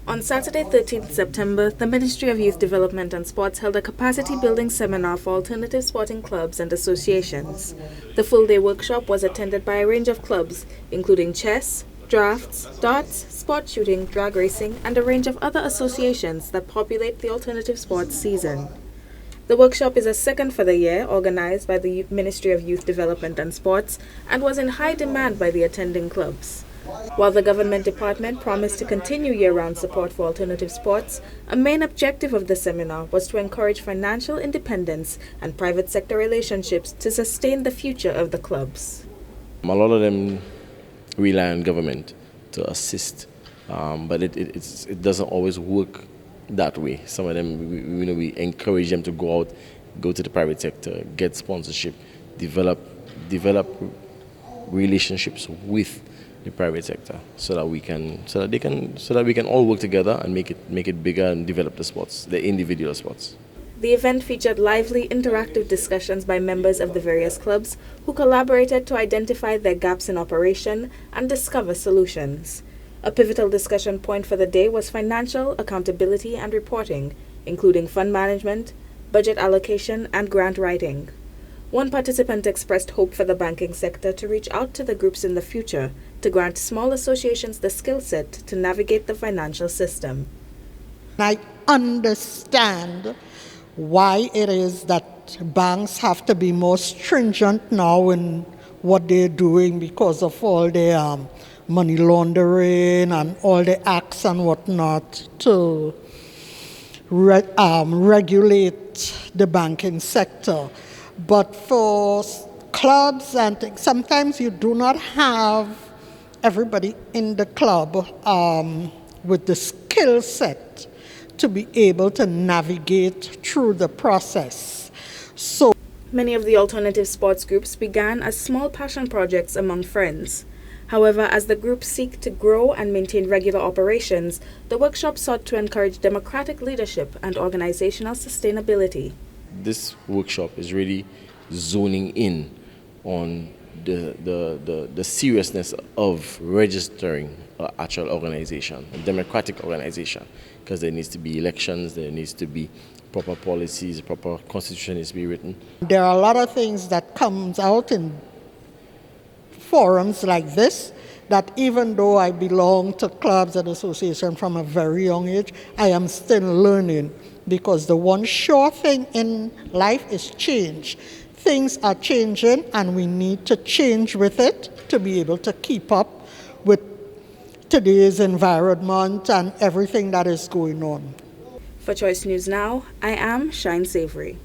On Saturday, 13th September, the Ministry of Youth Development and Sports held a capacity-building seminar for alternative sporting clubs and associations. The full-day workshop was attended by a range of clubs, including chess, drafts, darts, sport shooting, drag racing, and a range of other associations that populate the alternative sports season. The workshop is a second for the year, organized by the Ministry of Youth Development and Sports, and was in high demand by the attending clubs. While the government department promised to continue year-round support for alternative sports, a main objective of the seminar was to encourage financial independence and private sector relationships to sustain the future of the clubs. A lot of them rely on government to assist, but it doesn't always work that way. Some of them, we encourage them to go out, go to the private sector, get sponsorship, develop relationships with the private sector, so that we can all work together and make it bigger and develop the sports, the individual sports. The event featured lively, interactive discussions by members of the various clubs who collaborated to identify their gaps in operation and discover solutions. A pivotal discussion point for the day was financial accountability and reporting, including fund management, budget allocation, and grant writing. One participant expressed hope for the banking sector to reach out to the groups in the future to grant small associations the skill set to navigate the financial system. I understand why it is that banks have to be more stringent now in what they're doing because of all the money laundering and all the acts and whatnot to regulate the banking sector. But for clubs and things, sometimes you do not have everybody in the club with the skill set to be able to navigate through the process. So many of the alternative sports groups began as small passion projects among friends. However, as the groups seek to grow and maintain regular operations, the workshop sought to encourage democratic leadership and organizational sustainability. This workshop is really zoning in on the seriousness of registering an actual organization, a democratic organization, because there needs to be elections, there needs to be proper policies, proper constitution needs to be written. There are a lot of things that comes out in forums like this that even though I belong to clubs and associations from a very young age, I am still learning, because the one sure thing in life is change. Things are changing and we need to change with it to be able to keep up with today's environment and everything that is going on. For Choice News Now, I am Shyen Savory.